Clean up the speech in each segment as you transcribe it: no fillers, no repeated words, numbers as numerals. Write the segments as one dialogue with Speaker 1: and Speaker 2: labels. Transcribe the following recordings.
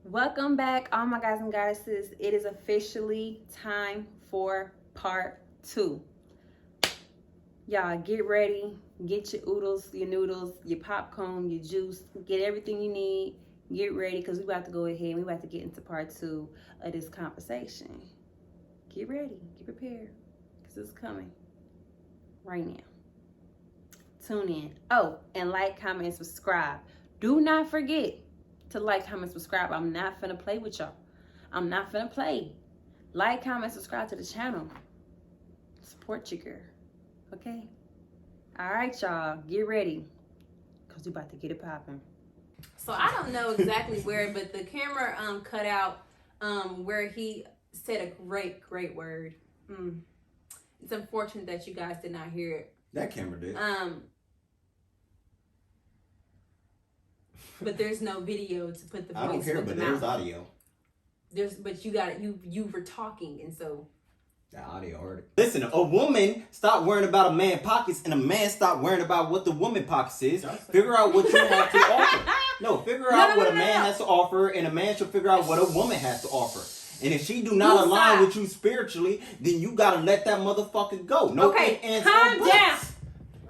Speaker 1: Welcome back, all my guys and goddesses. It is officially time for part two. Y'all get ready, get your oodles, your noodles, your popcorn, your juice, get everything you need. Get ready because we about to go ahead and we about to get into part two of this conversation. Get ready, get prepared because it's coming right now. Tune in. Oh, and like, comment, and subscribe. Do not forget to like, comment, subscribe. I'm not finna play with y'all. I'm not finna play. Like, comment, subscribe to the channel. Support your girl. Okay? Alright, y'all. Get ready. Because we about to get it popping.
Speaker 2: So I don't know exactly where, but the camera cut out where he said a great word. It's unfortunate that you guys did not hear it.
Speaker 3: That camera did.
Speaker 2: But there's no video to put the voice.
Speaker 3: I don't care, but there's audio.
Speaker 2: But you got it. You were talking, and so
Speaker 3: that audio already. Listen, a woman stop worrying about a man's pockets, and a man stop worrying about what the woman pockets is. Figure out what you have to offer. No, figure out what a man has to offer, and a man should figure out what a woman has to offer. And if she do not align with you spiritually, then you gotta let that motherfucker go. No,
Speaker 2: okay, calm down.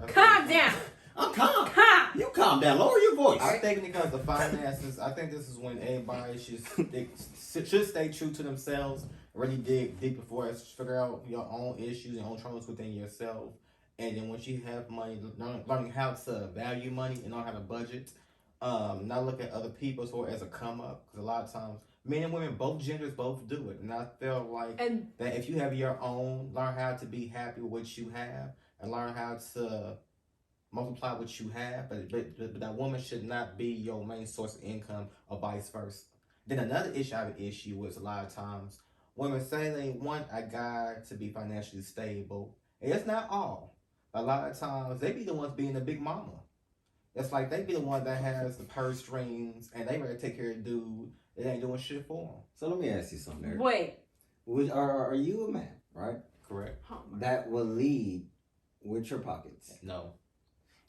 Speaker 2: Calm down.
Speaker 3: I'm calm.
Speaker 2: Calm.
Speaker 3: You calm down. Lower your voice.
Speaker 4: I think when it comes to finances, I think this is when everybody should stay true to themselves, really dig deep before it, figure out your own issues, your own traumas within yourself. And then once you have money, learning how to value money and know how to budget, not look at other people so as a come up. Because a lot of times, men and women, both genders, both do it. And I feel like that if you have your own, learn how to be happy with what you have and learn how to multiply what you have, but that woman should not be your main source of income or vice versa. Then another issue I have an issue with a lot of times, women say they want a guy to be financially stable. And it's not all. A lot of times they be the ones being the big mama. It's like they be the one that has the purse strings and they ready to take care of the dude that ain't doing shit for them.
Speaker 3: So let me ask you something, Eric.
Speaker 2: Wait.
Speaker 3: Are you a man, right?
Speaker 4: Correct.
Speaker 3: That will lead with your pockets?
Speaker 4: No.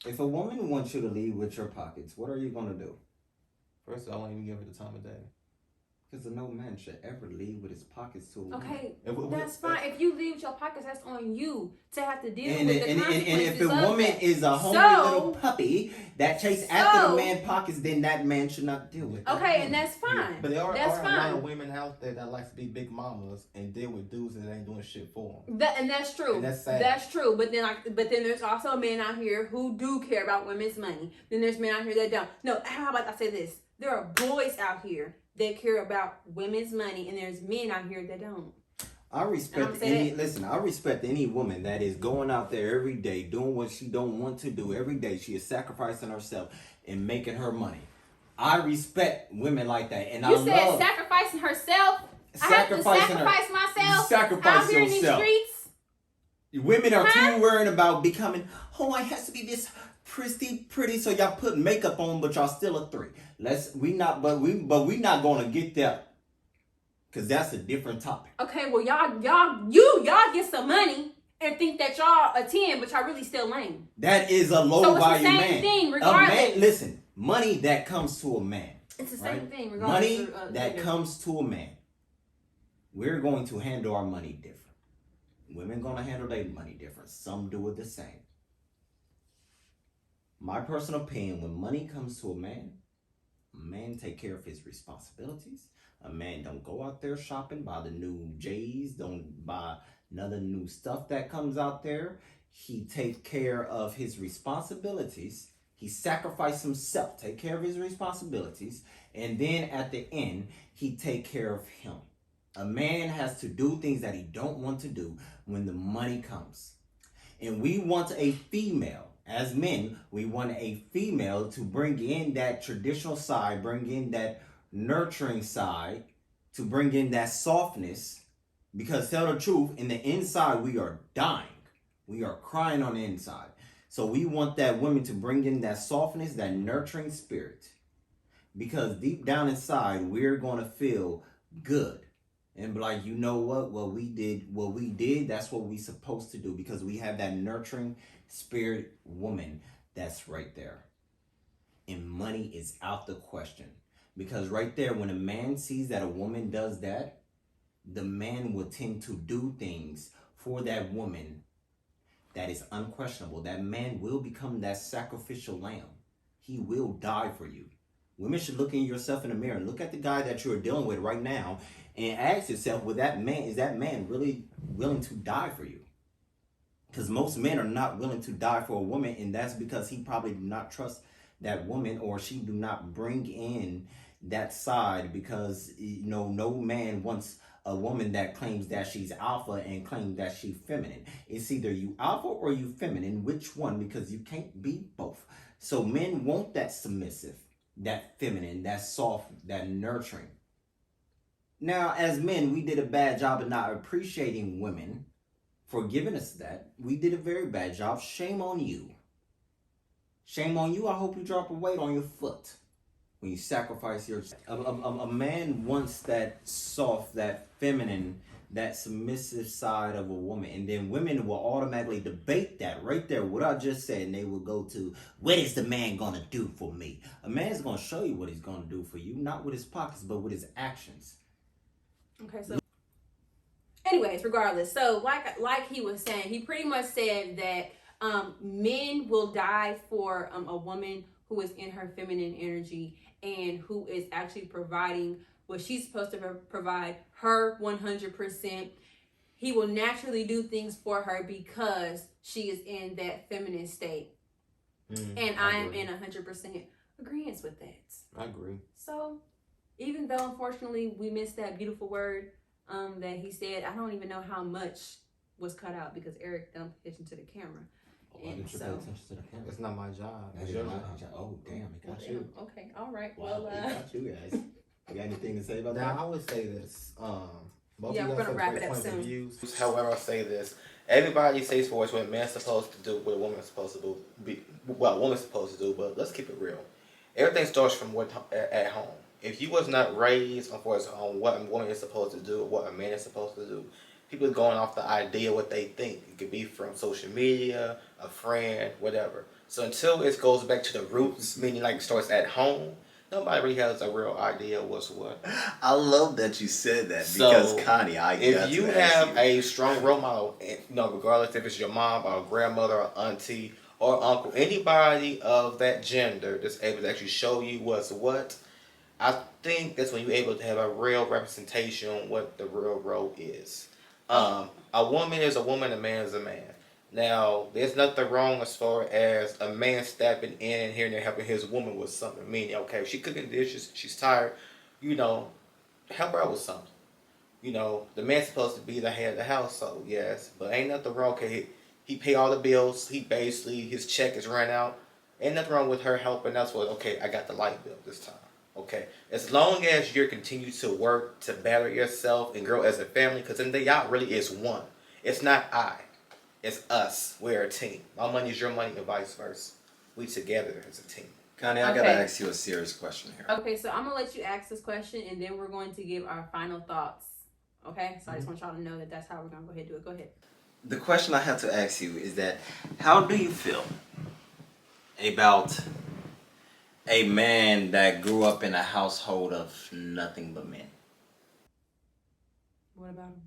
Speaker 3: If a woman wants you to lead with your pockets, what are you going to do?
Speaker 4: First, I won't even give her the time of day.
Speaker 3: Because no man should ever lead with his pockets to a woman.
Speaker 2: Okay, that's fine. If you leave with your pockets, that's on you to have to deal with the consequences.
Speaker 3: And if the woman is a homely little puppy that chases after the man's pockets, then that man should not deal with it.
Speaker 2: Okay, and that's fine.
Speaker 4: But there are a lot of women out there that like to be big mamas and deal with dudes that ain't doing shit for them.
Speaker 2: And that's true.
Speaker 4: And that's sad.
Speaker 2: That's true. But then there's also men out here who do care about women's money. Then there's men out here that don't. No, how about I say this? There are boys out here that care about women's money, and there's men out here that don't.
Speaker 3: I respect any woman that is going out there every day doing what she don't want to do every day. She is sacrificing herself and making her money. I respect women like that, and
Speaker 2: you said sacrificing herself. I have to sacrifice myself.
Speaker 3: Sacrifice
Speaker 2: here
Speaker 3: yourself.
Speaker 2: In these streets.
Speaker 3: Women are too worried about becoming. Oh, I has to be this pretty, so y'all put makeup on, but y'all still a 3. We not gonna get there, cause that's a different topic.
Speaker 2: Okay, well y'all get some money and think that y'all a 10, but y'all really still lame.
Speaker 3: That is a low value man.
Speaker 2: So it's the same thing, regardless.
Speaker 3: A man, listen, money that comes to a man.
Speaker 2: It's the same thing, regardless.
Speaker 3: Money that comes to a man. We're going to handle our money different. Women gonna handle their money different. Some do it the same. My personal opinion, when money comes to a man take care of his responsibilities. A man don't go out there shopping, buy the new J's, don't buy none of the new stuff that comes out there. He takes care of his responsibilities. He sacrifices himself, take care of his responsibilities, and then at the end, he take care of him. A man has to do things that he don't want to do when the money comes. And we want a female. As men, we want a female to bring in that traditional side, bring in that nurturing side, to bring in that softness. Because tell the truth, in the inside, we are dying. We are crying on the inside. So we want that woman to bring in that softness, that nurturing spirit. Because deep down inside, we're going to feel good. And be like, you know what we did, that's what we supposed to do. Because we have that nurturing spirit woman that's right there. And money is out the question. Because right there, when a man sees that a woman does that, the man will tend to do things for that woman that is unquestionable. That man will become that sacrificial lamb. He will die for you. Women should look in yourself in the mirror and look at the guy that you're dealing with right now and ask yourself, is that man really willing to die for you? Because most men are not willing to die for a woman, and that's because he probably do not trust that woman, or she do not bring in that side, because no man wants a woman that claims that she's alpha and claims that she's feminine. It's either you alpha or you feminine. Which one? Because you can't be both. So men want that submissive, that feminine, that soft, that nurturing. Now, as men, we did a bad job of not appreciating women for giving us that. We did a very bad job. Shame on you. Shame on you. I hope you drop a weight on your foot when you sacrifice your... A man wants that soft, that feminine, that submissive side of a woman. And then women will automatically debate that right there, what I just said. And they will go to, what is the man going to do for me? A man's going to show you what he's going to do for you. Not with his pockets, but with his actions.
Speaker 2: Okay, so anyways, regardless, so like he was saying, he pretty much said that men will die for a woman who is in her feminine energy and who is actually providing what she's supposed to provide, her 100%. He will naturally do things for her because she is in that feminine state. And I am in 100% agreement with that.
Speaker 4: I agree.
Speaker 2: So even though unfortunately we missed that beautiful word that he said, I don't even know how much was cut out because Eric don't pay attention to the camera.
Speaker 3: Why didn't you pay attention to the camera?
Speaker 4: It's not my job.
Speaker 3: That's your job. Oh, damn, it got you.
Speaker 2: Okay, all right.
Speaker 3: Wow,
Speaker 2: Well,
Speaker 3: it got you guys. You got anything to say about
Speaker 4: Now,
Speaker 3: that?
Speaker 4: I would say this. Both
Speaker 2: Yeah,
Speaker 4: of you
Speaker 2: we're
Speaker 4: guys
Speaker 2: gonna
Speaker 4: have
Speaker 2: wrap
Speaker 4: great
Speaker 2: it up
Speaker 4: points of
Speaker 2: soon.
Speaker 4: views. However, I'll say this. Everybody says for us what a man's supposed to do, what a woman's supposed to do. Well, a woman's supposed to do, but let's keep it real. Everything starts from at home. If you was not raised on what a woman is supposed to do, what a man is supposed to do, people are going off the idea what they think. It could be from social media, a friend, whatever. So until it goes back to the roots, meaning like it starts at home, nobody really has a real idea what's what.
Speaker 5: I love that you said that
Speaker 4: So,
Speaker 5: because Connie,
Speaker 4: if you have a strong role model, regardless if it's your mom or grandmother or auntie or uncle, anybody of that gender that's able to actually show you what's what, I think that's when you're able to have a real representation on what the real role is. A woman is a woman, a man is a man. Now, there's nothing wrong as far as a man stepping in and here and there helping his woman with something. Meaning, okay, if she's cooking dishes, she's tired, help her out with something. The man's supposed to be the head of the household, yes, but ain't nothing wrong. Okay, he pay all the bills. He basically, his check is run out. Ain't nothing wrong with her helping us with, okay, I got the light bill this time. Okay, as long as you continue to work to better yourself and grow as a family, because in the y'all really is one. It's not I. It's us. We're a team. My money is your money and vice versa. We together as a team.
Speaker 5: Connie, I gotta
Speaker 2: Okay.
Speaker 5: ask you a serious question here.
Speaker 2: okay, so I'm gonna let you ask this question, and then we're going to give our final thoughts. Okay, so I just want y'all to know that that's how we're gonna go ahead and do it. Go ahead.
Speaker 5: The question I have to ask you is that how do you feel about a man that grew up in a household of nothing but men?
Speaker 2: What about him?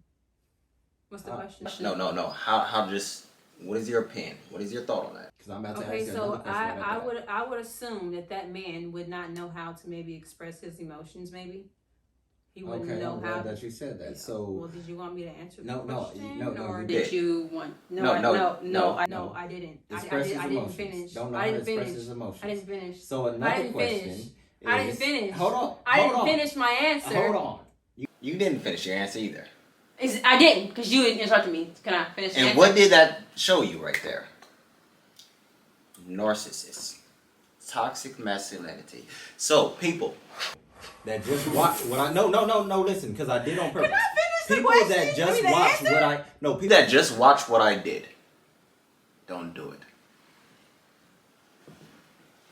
Speaker 2: What's the question?
Speaker 5: No. What is your opinion? What is your thought on that?
Speaker 3: Because I'm about to
Speaker 2: Okay,
Speaker 3: ask you
Speaker 2: so
Speaker 3: another question about that.
Speaker 2: I would assume that man would not know how to maybe express his emotions. Maybe he wouldn't
Speaker 3: Okay,
Speaker 2: know
Speaker 3: I'm
Speaker 2: how.
Speaker 3: glad that you said that.
Speaker 2: Yeah.
Speaker 3: So,
Speaker 2: Well, did you want me to answer the
Speaker 3: No,
Speaker 2: question?
Speaker 3: you
Speaker 2: or did
Speaker 5: did.
Speaker 2: you want?
Speaker 5: No,
Speaker 2: I didn't.
Speaker 3: express his
Speaker 2: I didn't
Speaker 3: emotions.
Speaker 2: finish.
Speaker 3: Don't know
Speaker 2: I
Speaker 3: how to
Speaker 2: didn't
Speaker 3: express
Speaker 2: finish.
Speaker 3: his emotions.
Speaker 2: I didn't finish.
Speaker 3: So
Speaker 2: I
Speaker 3: another
Speaker 2: didn't
Speaker 3: question
Speaker 2: finish.
Speaker 3: is...
Speaker 2: I didn't finish.
Speaker 3: Hold on.
Speaker 2: I
Speaker 3: hold
Speaker 2: didn't
Speaker 3: on.
Speaker 2: finish my answer.
Speaker 3: Hold on.
Speaker 5: You didn't finish your answer either.
Speaker 2: I didn't, because you interrupted me. Can I finish the
Speaker 5: And
Speaker 2: answer?
Speaker 5: what did that show you right there? Narcissist. Toxic masculinity. So, people.
Speaker 3: That just watch what I... No, listen, because I did on purpose.
Speaker 2: Can I finish the
Speaker 3: People
Speaker 2: question?
Speaker 3: that just
Speaker 2: I mean, the
Speaker 3: watch
Speaker 2: answer?
Speaker 3: what I... No, people...
Speaker 5: That just watch what I did. Don't do it.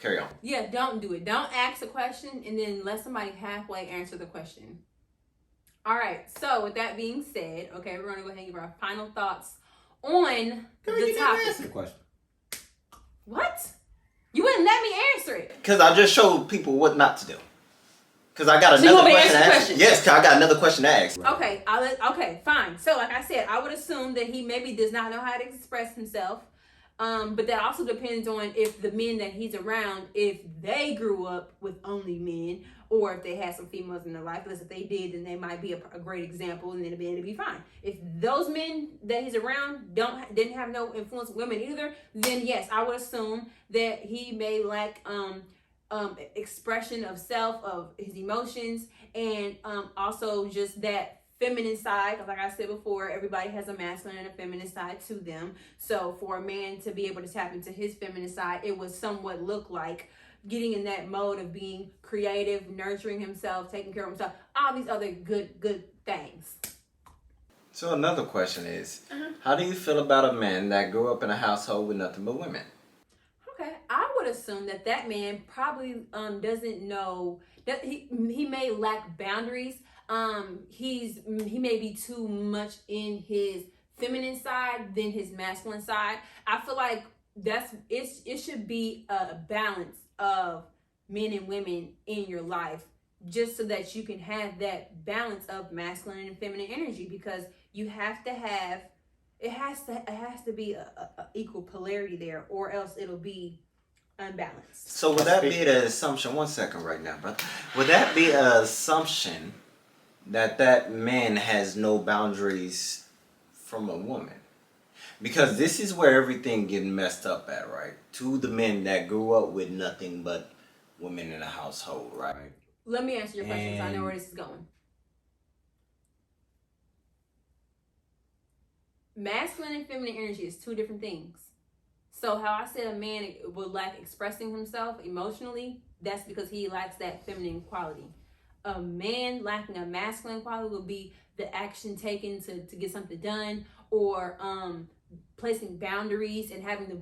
Speaker 5: Carry on.
Speaker 2: Yeah, don't do it. Don't ask a question and then let somebody halfway answer the question. All right. So with that being said, okay, we're gonna go ahead and give our final thoughts on
Speaker 3: Girl,
Speaker 2: the
Speaker 3: you didn't answer
Speaker 2: topic.
Speaker 3: the question.
Speaker 2: What? You wouldn't let me answer it.
Speaker 5: Because I just showed people what not to do. Because I got
Speaker 2: So you
Speaker 5: another
Speaker 2: want me to
Speaker 5: question
Speaker 2: answer
Speaker 5: to
Speaker 2: the
Speaker 5: ask.
Speaker 2: question?
Speaker 5: Yes, 'cause I got another question to ask.
Speaker 2: Okay, okay, fine. So, like I said, I would assume that he maybe does not know how to express himself. But that also depends on if the men that he's around, if they grew up with only men, or if they had some females in their life. Because if they did, then they might be a great example, and then it'd be fine. If those men that he's around didn't have no influence with women either, then yes, I would assume that he may lack expression of self, of his emotions, and also just that feminine side. Like I said before, everybody has a masculine and a feminine side to them. So for a man to be able to tap into his feminine side, it would somewhat look like getting in that mode of being creative, nurturing himself, taking care of himself, all these other good things.
Speaker 5: So another question is, how do you feel about a man that grew up in a household with nothing but women?
Speaker 2: Okay, I would assume that man probably doesn't know that he may lack boundaries. He may be too much in his feminine side than his masculine side. I feel like it should be a balance of men and women in your life, just so that you can have that balance of masculine and feminine energy, because you have to have it has to be a equal polarity there, or else it'll be unbalanced.
Speaker 5: So would that be the assumption? 1 second right now, brother. Would that be an assumption that man has no boundaries from a woman? Because this is where everything getting messed up at, right? To the men that grew up with nothing but women in the household, right?
Speaker 2: Let me answer your question, because I know where this is going. Masculine and feminine energy is two different things. So how I said a man would lack expressing himself emotionally, that's because he lacks that feminine quality. A man lacking a masculine quality would be the action taken to get something done, or placing boundaries and having the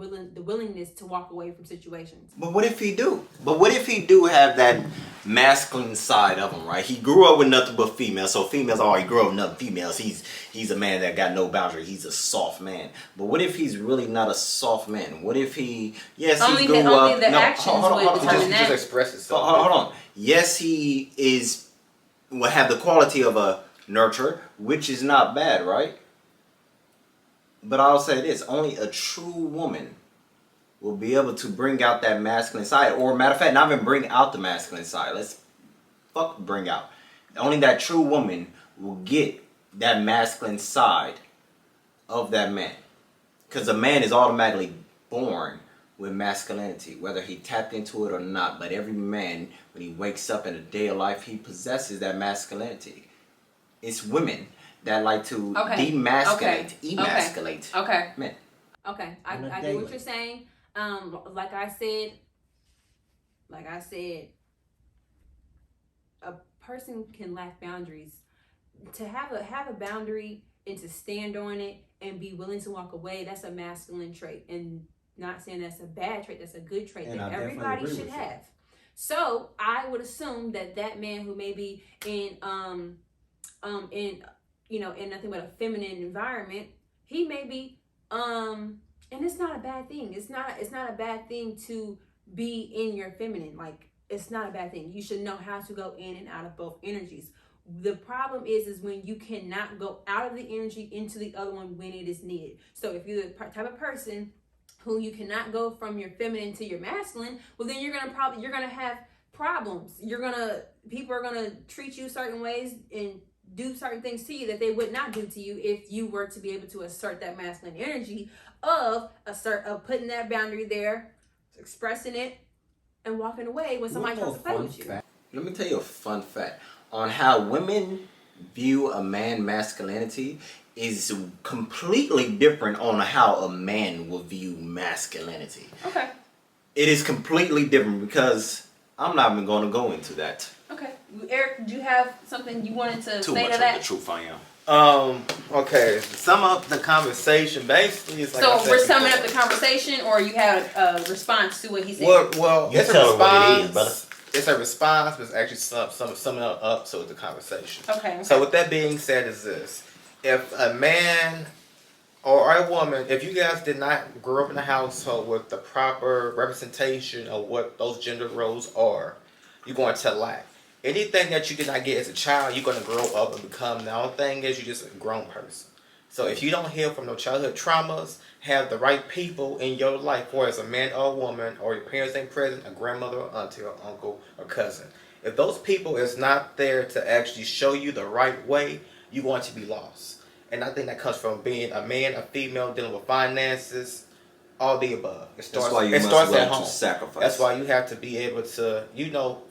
Speaker 2: willingness to walk away from situations.
Speaker 5: But what if he do? But what if he do have that masculine side of him, right? He grew up with nothing but females. So females, he grew up with nothing females. He's a man that got no boundary. He's a soft man. But what if he's really not a soft man? What if he
Speaker 2: Only
Speaker 5: grew
Speaker 2: the
Speaker 5: up...
Speaker 2: actions would determine
Speaker 4: He
Speaker 2: that.
Speaker 4: just express itself.
Speaker 5: Hold on. Yes, he will have the quality of a nurturer, which is not bad, right? But I'll say this, only a true woman will be able to bring out that masculine side. Or matter of fact, not even bring out the masculine side. Bring out. Only that true woman will get that masculine side of that man. Because a man is automatically born with masculinity, whether he tapped into it or not. But every man, when he wakes up in a day of life, he possesses that masculinity. It's women that like to emasculate men.
Speaker 2: Okay, I get what you're saying. Like I said, a person can lack boundaries. To have a boundary and to stand on it and be willing to walk away, that's a masculine trait. And not saying that's a bad trait, that's a good trait that everybody should have. So I would assume that man who may be in nothing but a feminine environment, he may be and it's not a bad thing. It's not a bad thing to be in your feminine. Like, it's not a bad thing. You should know how to go in and out of both energies. The problem is when you cannot go out of the energy into the other one when it is needed. So if you're the type of person who you cannot go from your feminine to your masculine, well, then you're gonna have problems. People are gonna treat you certain ways and do certain things to you that they would not do to you if you were to be able to assert that masculine energy of putting that boundary there, expressing it, and walking away when somebody tries to play with you.
Speaker 5: Let me tell you a fun fact on how women view a man's masculinity is completely different on how a man will view masculinity.
Speaker 2: Okay.
Speaker 5: It is completely different because I'm not even going to go into that.
Speaker 2: Okay. Eric, do you have something you wanted to
Speaker 5: Too
Speaker 2: say
Speaker 5: much
Speaker 2: to that?
Speaker 5: of the truth I am.
Speaker 4: Okay. To sum up the conversation, basically, it's like
Speaker 2: So
Speaker 4: I said
Speaker 2: we're summing
Speaker 4: before.
Speaker 2: up the conversation, or you had a response to what he said?
Speaker 4: Well,
Speaker 5: You
Speaker 4: it's a
Speaker 5: tell her what it is,
Speaker 4: response.
Speaker 5: brother.
Speaker 4: It's a response, but it's actually summing it up so it's a conversation.
Speaker 2: Okay.
Speaker 4: So with that being said, is this: if a man or a woman, if you guys did not grow up in a household with the proper representation of what those gender roles are, you're going to lack. anything that you did not get as a child, you're gonna grow up and become. The only thing is you're just a grown person. So if you don't heal from no childhood traumas, have the right people in your life, or as a man or a woman, or your parents ain't present, a grandmother or auntie or uncle or cousin. If those people is not there to actually show you the right way, you're going to be lost. And I think that comes from being a man, a female, dealing with finances, all the above. It starts,
Speaker 5: That's why you
Speaker 4: it
Speaker 5: must
Speaker 4: starts
Speaker 5: learn
Speaker 4: at home.
Speaker 5: to sacrifice.
Speaker 4: That's why you have to be able to,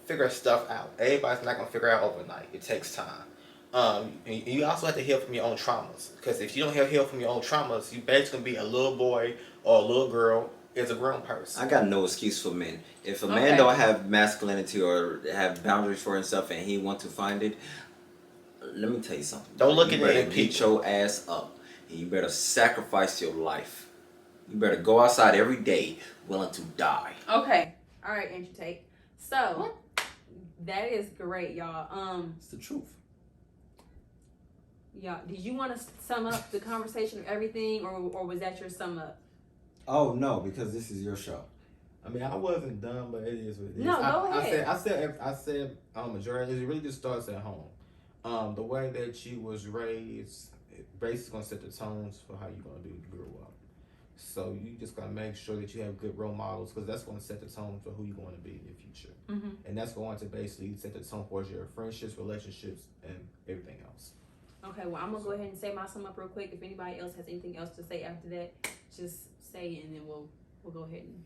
Speaker 4: figure stuff out. Everybody's not going to figure it out overnight. It takes time. And you also have to heal from your own traumas. Because if you don't heal from your own traumas, you basically be a little boy or a little girl as a grown person.
Speaker 5: I got no excuse for men. If a
Speaker 2: Okay.
Speaker 5: man don't have masculinity or have boundaries for himself and he want to find it, let me tell you something.
Speaker 4: Don't look
Speaker 5: you
Speaker 4: at it
Speaker 5: better
Speaker 4: in
Speaker 5: get
Speaker 4: people.
Speaker 5: your ass up. And you better sacrifice your life. You better go outside every day willing to die.
Speaker 2: Okay. All right, Andrew Tate. So that is great, y'all.
Speaker 3: It's the truth.
Speaker 2: Y'all, did you want to sum up the conversation of everything, or was that your sum up?
Speaker 3: Oh no, because this is your show.
Speaker 4: I mean, I wasn't done, but it is what it is.
Speaker 2: No, go ahead.
Speaker 4: I said, majority. It really just starts at home. The way that you was raised, it basically gonna set the tones for how you're gonna do to grow up. So you just gotta make sure that you have good role models, because that's gonna set the tone for who you're going to be in the future, and that's going to basically set the tone for your friendships, relationships, and everything else.
Speaker 2: Okay, well, I'm gonna go ahead and say my sum up real quick. If anybody else has anything else to say after that, just say it, and then we'll go ahead and.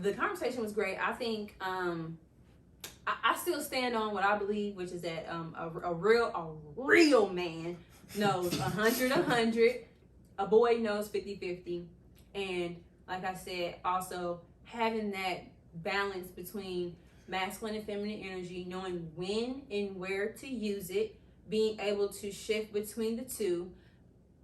Speaker 2: The conversation was great. I think I still stand on what I believe, which is that a real man knows 100. A boy knows 50-50, and like I said, also having that balance between masculine and feminine energy, knowing when and where to use it, being able to shift between the two,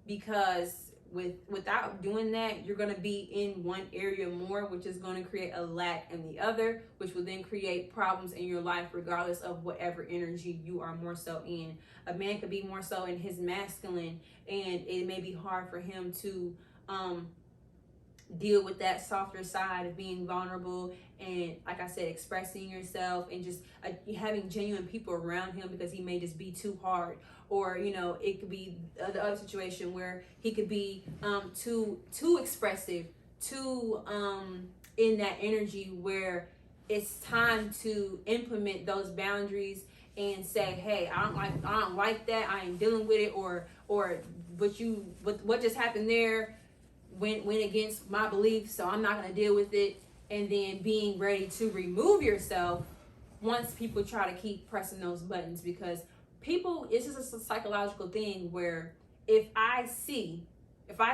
Speaker 2: because without doing that, you're going to be in one area more, which is going to create a lack in the other, which will then create problems in your life regardless of whatever energy you are more so in. A man could be more so in his masculine, and it may be hard for him to deal with that softer side of being vulnerable and, like I said, expressing yourself, and just having genuine people around him, because he may just be too hard. Or, it could be the other situation where he could be too expressive, too in that energy where it's time to implement those boundaries and say, hey, I don't like that, I ain't dealing with it, or what just happened there went against my beliefs, so I'm not gonna deal with it. And then being ready to remove yourself once people try to keep pressing those buttons, because people, it's just a psychological thing where if I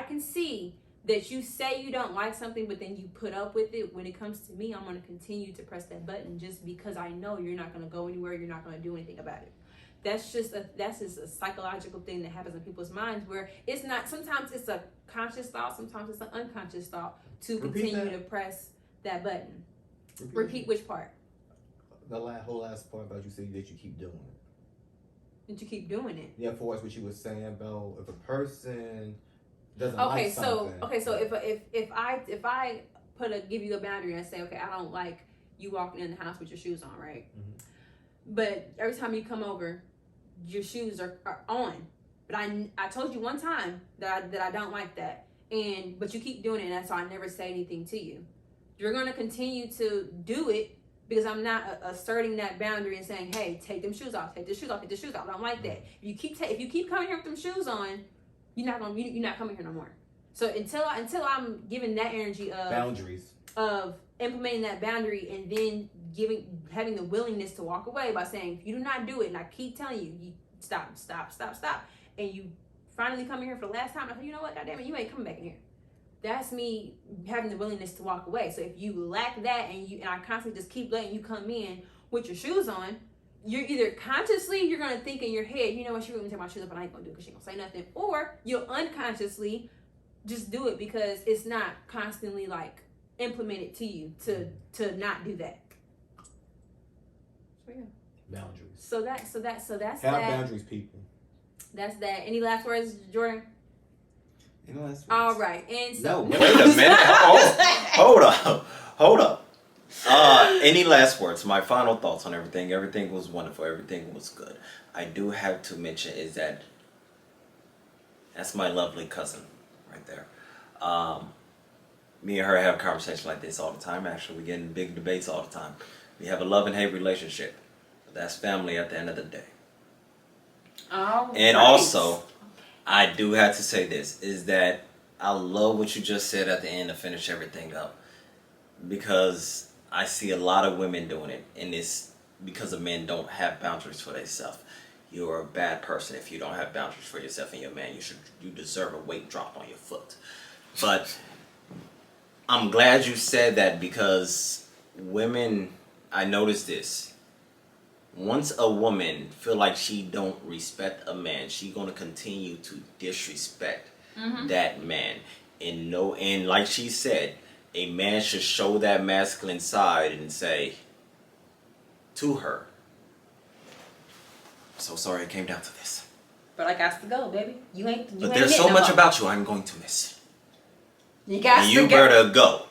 Speaker 2: can see that you say you don't like something, but then you put up with it, when it comes to me, I'm going to continue to press that button just because I know you're not going to go anywhere, you're not going to do anything about it. That's just a psychological thing that happens in people's minds, where it's not, sometimes it's a conscious thought, sometimes it's an unconscious thought to continue to press that button. Repeat which part?
Speaker 4: The whole last part about you saying that you keep doing it.
Speaker 2: That you keep doing it.
Speaker 4: Yeah, for us, what you were saying about if a person doesn't like something.
Speaker 2: So if I give you a boundary and say, okay, I don't like you walking in the house with your shoes on, right?
Speaker 4: Mm-hmm.
Speaker 2: But every time you come over, your shoes are on. But I told you one time that I don't like that, but you keep doing it, and that's why I never say anything to you. You're gonna continue to do it, because I'm not asserting that boundary and saying, hey, take them shoes off, take the shoes off, take the shoes off. I don't like that. If you keep coming here with them shoes on, you're not coming here no more. So until I'm giving that energy of
Speaker 4: boundaries,
Speaker 2: of implementing that boundary, and then having the willingness to walk away by saying, if you do not do it, and I keep telling you stop, and you finally come in here for the last time, I say, you know what, goddamn it, you ain't coming back in here. That's me having the willingness to walk away. So if you lack that, and I constantly just keep letting you come in with your shoes on, you're either consciously, you're gonna think in your head, you know what, she really take my shoes up, and I ain't gonna do it because she ain't gonna say nothing. Or you'll unconsciously just do it because it's not constantly like implemented to you to not do that. So yeah.
Speaker 4: boundaries.
Speaker 2: So that's
Speaker 4: Have
Speaker 2: that.
Speaker 4: boundaries, people.
Speaker 2: That's that. Any last words, Jordan?
Speaker 3: That's
Speaker 2: All right, and so
Speaker 5: No, wait a minute. Hold up. Any last words? My final thoughts on everything. Everything was wonderful. Everything was good. I do have to mention is that's my lovely cousin right there. Me and her have conversations like this all the time. Actually, we get in big debates all the time. We have a love and hate relationship. But that's family at the end of the day. And also, I do have to say this, is that I love what you just said at the end to finish everything up. Because I see a lot of women doing it, and it's because of men don't have boundaries for themselves. You're a bad person if you don't have boundaries for yourself and your man. You deserve a weight drop on your foot. But I'm glad you said that, because women, I noticed this. Once a woman feel like she don't respect a man, she gonna continue to disrespect that man. And like she said, a man should show that masculine side and say to her, so sorry it came down to this.
Speaker 1: But I got to go, baby. You ain't.
Speaker 5: But there's so much about you I'm going to miss.
Speaker 1: You got
Speaker 5: And
Speaker 1: to
Speaker 5: you
Speaker 1: go.
Speaker 5: better go.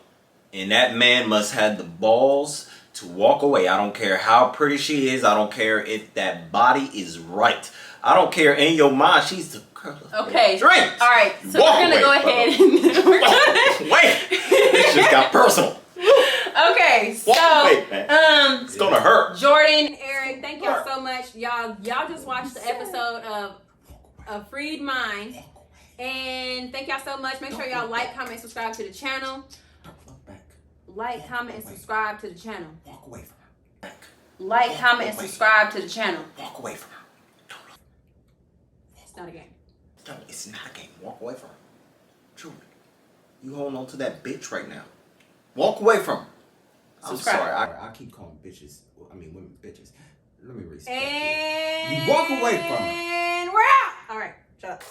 Speaker 5: And that man must have the balls to walk away. I don't care how pretty she is. I don't care if that body is right. I don't care in your mind. She's the girl of
Speaker 1: Okay.
Speaker 5: your dreams.
Speaker 1: All right. So
Speaker 5: Walk
Speaker 1: we're gonna
Speaker 5: away,
Speaker 1: go
Speaker 5: brother.
Speaker 1: ahead and we're gonna.
Speaker 5: Wait. This just got personal.
Speaker 1: Okay. So
Speaker 5: Walk away, man. It's gonna hurt.
Speaker 1: Jordan.
Speaker 2: Eric, thank y'all so much. Y'all just watched the episode of Freed Mind. And thank y'all so much. Make sure y'all like, comment, subscribe to the channel.
Speaker 3: Look back.
Speaker 2: Like, comment, and subscribe to the channel.
Speaker 3: Walk away from her. Back.
Speaker 1: Like, comment, and subscribe to the channel.
Speaker 3: Walk away from her. Don't look.
Speaker 2: It's not a game.
Speaker 5: No, it's not a game. Walk away from her. Truly. You holding on to that bitch right now. Walk away from her. I'm
Speaker 1: Subscribe.
Speaker 5: sorry.
Speaker 3: I keep calling bitches. I mean women bitches. Let me respect
Speaker 2: And
Speaker 3: you. You walk away from her.
Speaker 2: And we're out. All right. Shut up.